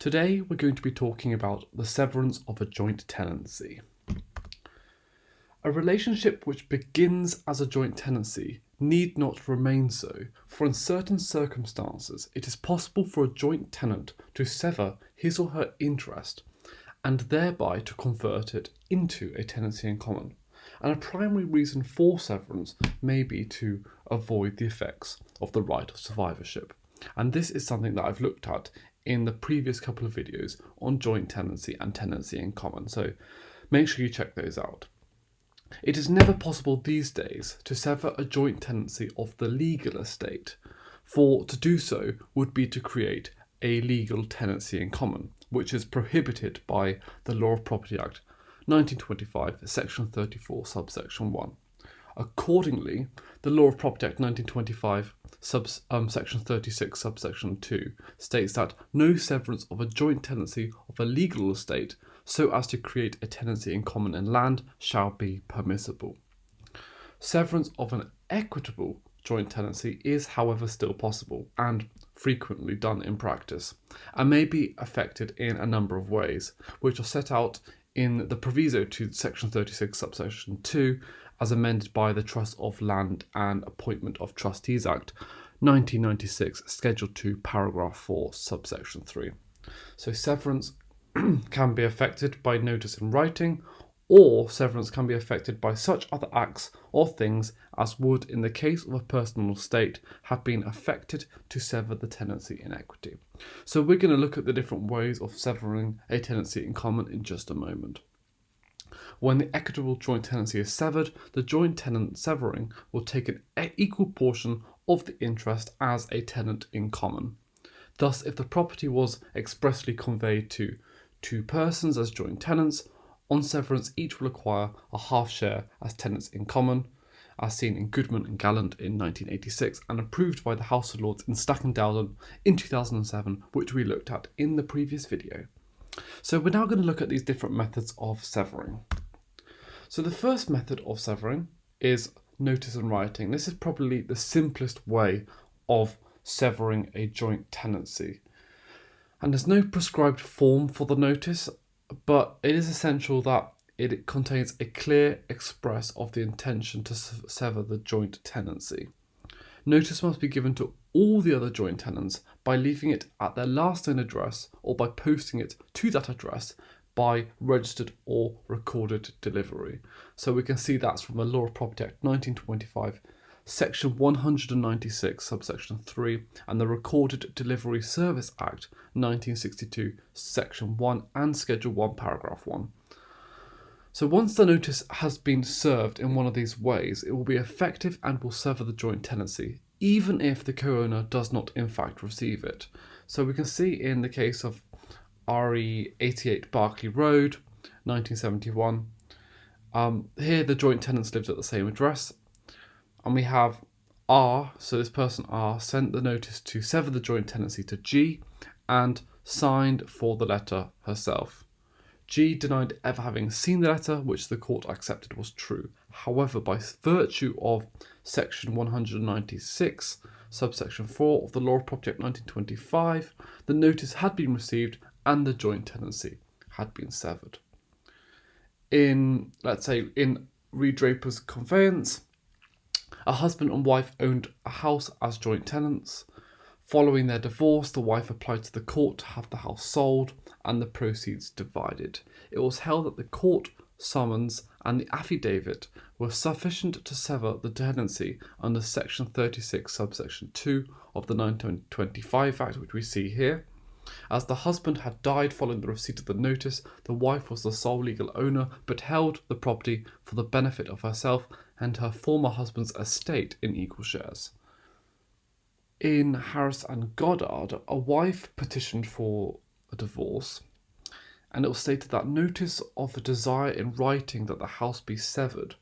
Today we're going to be talking about the severance of a joint tenancy. A relationship which begins as a joint tenancy need not remain so, for in certain circumstances it is possible for a joint tenant to sever his or her interest and thereby to convert it into a tenancy in common. And a primary reason for severance may be to avoid the effects of the right of survivorship. And this is something that I've looked at in the previous couple of videos on joint tenancy and tenancy in common, so make sure you check those out. It is never possible these days to sever a joint tenancy of the legal estate, for to do so would be to create a legal tenancy in common, which is prohibited by the Law of Property Act 1925, section 34, subsection 1. Accordingly, the Law of Property Act 1925, section 36, subsection 2, states that no severance of a joint tenancy of a legal estate so as to create a tenancy in common in land shall be permissible. Severance of an equitable joint tenancy is, however, still possible and frequently done in practice, and may be effected in a number of ways, which are set out in the proviso to section 36, subsection 2, as amended by the Trust of Land and Appointment of Trustees Act 1996, Schedule 2, paragraph 4, subsection 3. So severance can be effected by notice in writing, or severance can be effected by such other acts or things as would, in the case of a personal estate, have been effected to sever the tenancy in equity. So we're going to look at the different ways of severing a tenancy in common in just a moment. When the equitable joint tenancy is severed, the joint tenant severing will take an equal portion of the interest as a tenant in common. Thus, if the property was expressly conveyed to two persons as joint tenants, on severance each will acquire a half share as tenants in common, as seen in Goodman and Gallant in 1986 and approved by the House of Lords in Stack and Dowden in 2007, which we looked at in the previous video. So we're now going to look at these different methods of severing. So the first method of severing is notice in writing. This is probably the simplest way of severing a joint tenancy. And there's no prescribed form for the notice, but it is essential that it contains a clear express of the intention to sever the joint tenancy. Notice must be given to all the other joint tenants by leaving it at their last known address or by posting it to that address by registered or recorded delivery. So we can see that's from the Law of Property Act 1925, section 196, subsection 3, and the Recorded Delivery Service Act 1962, section 1 and schedule 1, paragraph 1. So once the notice has been served in one of these ways, it will be effective and will sever the joint tenancy, even if the co-owner does not in fact receive it. So we can see in the case of RE 88 Berkeley Road, 1971, here the joint tenants lived at the same address, and we have R, so this person R sent the notice to sever the joint tenancy to G and signed for the letter herself. G denied ever having seen the letter, which the court accepted was true. However, by virtue of section 196, subsection 4 of the Law of Property Act 1925, the notice had been received and the joint tenancy had been severed. In Reed Draper's conveyance, a husband and wife owned a house as joint tenants. Following their divorce, the wife applied to the court to have the house sold and the proceeds divided. It was held that the court summons and the affidavit were sufficient to sever the tenancy under section 36, subsection 2 of the 1925 Act, which we see here. As the husband had died following the receipt of the notice, the wife was the sole legal owner, but held the property for the benefit of herself and her former husband's estate in equal shares. In Harris and Goddard, a wife petitioned for a divorce, and it was stated that notice of a desire in writing that the house be severed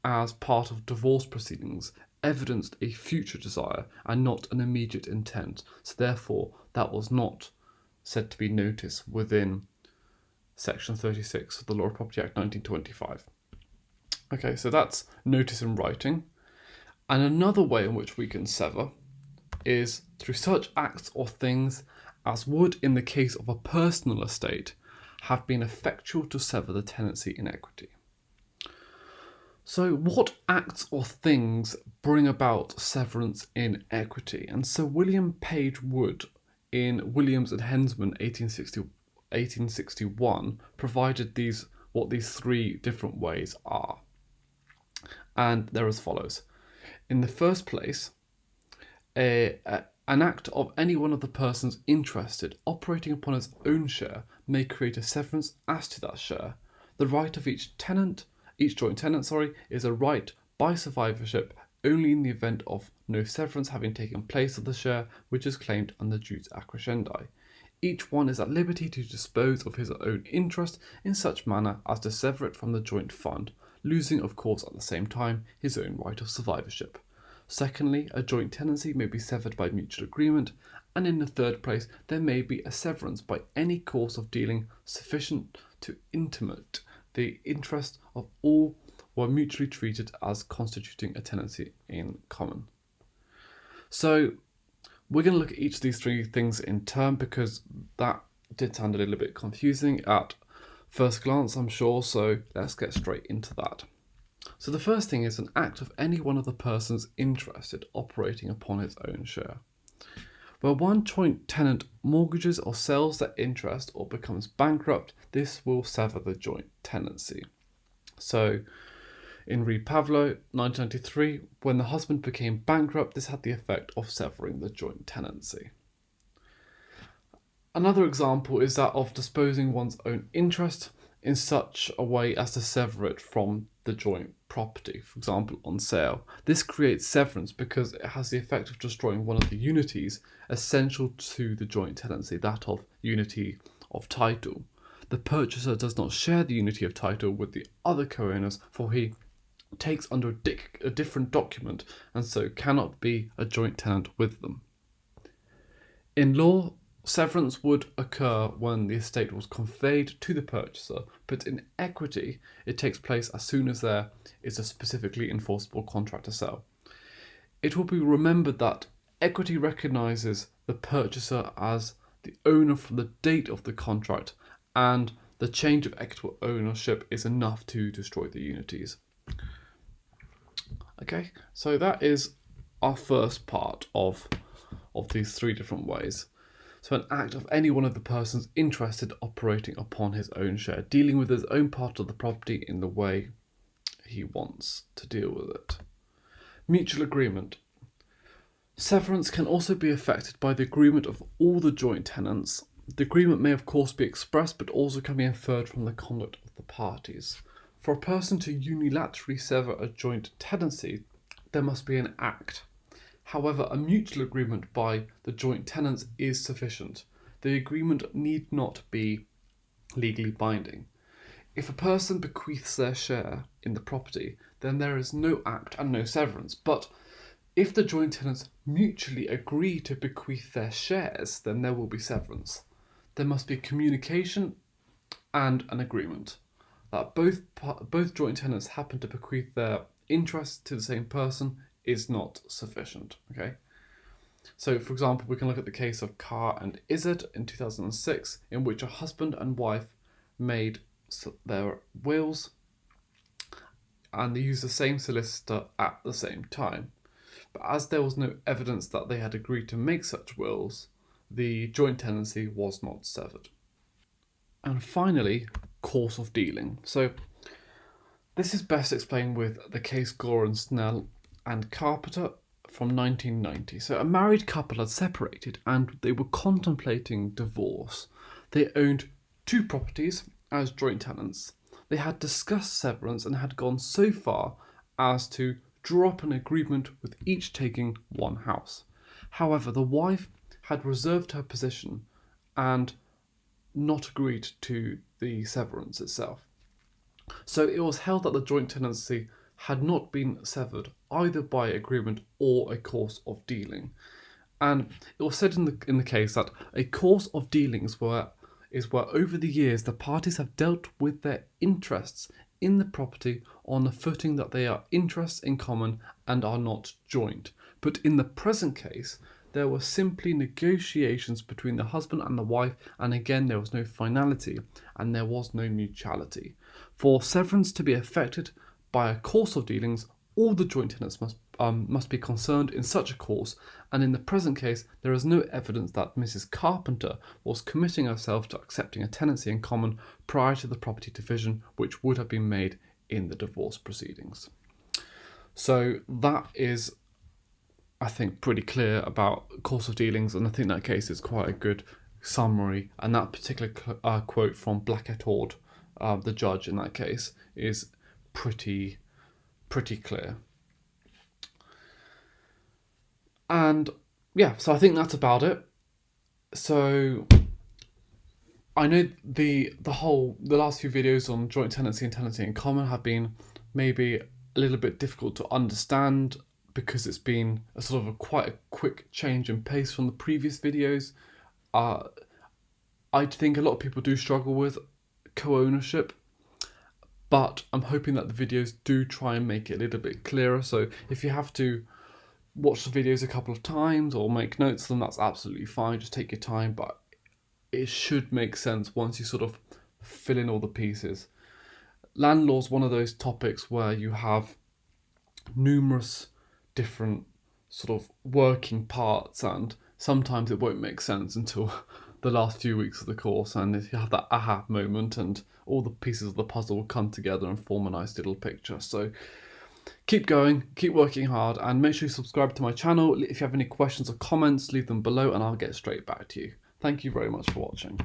as part of divorce proceedings evidenced a future desire and not an immediate intent, so therefore that was not said to be notice within section 36 of the Law of Property Act 1925. Okay, so that's notice in writing. And another way in which we can sever is through such acts or things as would in the case of a personal estate, have been effectual to sever the tenancy in equity. So, what acts or things bring about severance in equity? And Sir William Page Wood, in Williams and Hensman 1861, provided what these three different ways are. And they're as follows. In the first place, an act of any one of the persons interested operating upon its own share may create a severance as to that share. The right of each joint tenant, is a right by survivorship only in the event of no severance having taken place of the share which is claimed under jus accrescendi. Each one is at liberty to dispose of his own interest in such manner as to sever it from the joint fund, losing of course at the same time his own right of survivorship. Secondly, a joint tenancy may be severed by mutual agreement, and in the third place, there may be a severance by any course of dealing sufficient to intimate the interest of all who are mutually treated as constituting a tenancy in common. So we're going to look at each of these three things in turn because that did sound a little bit confusing at first glance, I'm sure, so let's get straight into that. So the first thing is an act of any one of the persons interested operating upon its own share. Where one joint tenant mortgages or sells their interest or becomes bankrupt, this will sever the joint tenancy. So in Re Pavlo, 1993, when the husband became bankrupt, this had the effect of severing the joint tenancy. Another example is that of disposing one's own interest in such a way as to sever it from the joint property, for example, on sale. This creates severance because it has the effect of destroying one of the unities essential to the joint tenancy, that of unity of title. The purchaser does not share the unity of title with the other co-owners, for he takes under a different document and so cannot be a joint tenant with them. In law, severance would occur when the estate was conveyed to the purchaser, but in equity, it takes place as soon as there is a specifically enforceable contract to sell. It will be remembered that equity recognises the purchaser as the owner from the date of the contract, and the change of equitable ownership is enough to destroy the unities. Okay, so that is our first part of these three different ways. So an act of any one of the persons interested operating upon his own share, dealing with his own part of the property in the way he wants to deal with it. Mutual agreement. Severance can also be effected by the agreement of all the joint tenants. The agreement may of course be expressed, but also can be inferred from the conduct of the parties. For a person to unilaterally sever a joint tenancy, there must be an act. However, a mutual agreement by the joint tenants is sufficient. The agreement need not be legally binding. If a person bequeaths their share in the property, then there is no act and no severance. But if the joint tenants mutually agree to bequeath their shares, then there will be severance. There must be communication and an agreement that both joint tenants happen to bequeath their interests to the same person is not sufficient. Okay, so for example, we can look at the case of Carr and Izzard in 2006, in which a husband and wife made their wills and they used the same solicitor at the same time. But as there was no evidence that they had agreed to make such wills, the joint tenancy was not severed. And finally, course of dealing. So this is best explained with the case Goran Snell and Carpenter from 1990. So a married couple had separated and they were contemplating divorce. They owned two properties as joint tenants. They had discussed severance and had gone so far as to draw up an agreement with each taking one house. However, the wife had reserved her position and not agreed to the severance itself. So it was held that the joint tenancy had not been severed either by agreement or a course of dealing. And it was said in the case that a course of dealings is where over the years the parties have dealt with their interests in the property on the footing that they are interests in common and are not joint. But in the present case, there were simply negotiations between the husband and the wife, and again there was no finality and there was no mutuality. For severance to be effected by a course of dealings, all the joint tenants must be concerned in such a course, and in the present case there is no evidence that Mrs. Carpenter was committing herself to accepting a tenancy in common prior to the property division, which would have been made in the divorce proceedings. So that is, I think, pretty clear about course of dealings, and I think that case is quite a good summary, and that particular quote from Blackett, the judge in that case, is pretty clear. And yeah, so I think that's about it. So I know the last few videos on joint tenancy and tenancy in common have been maybe a little bit difficult to understand because it's been a sort of quite a quick change in pace from the previous videos. I think a lot of people do struggle with co-ownership, but I'm hoping that the videos do try and make it a little bit clearer. So if you have to watch the videos a couple of times or make notes, then that's absolutely fine. Just take your time, but it should make sense once you sort of fill in all the pieces. Land law is one of those topics where you have numerous different sort of working parts, and sometimes it won't make sense until the last few weeks of the course, and you have that aha moment and all the pieces of the puzzle will come together and form a nice little picture. So keep going, keep working hard, and make sure you subscribe to my channel. If you have any questions or comments, leave them below and I'll get straight back to you. Thank you very much for watching.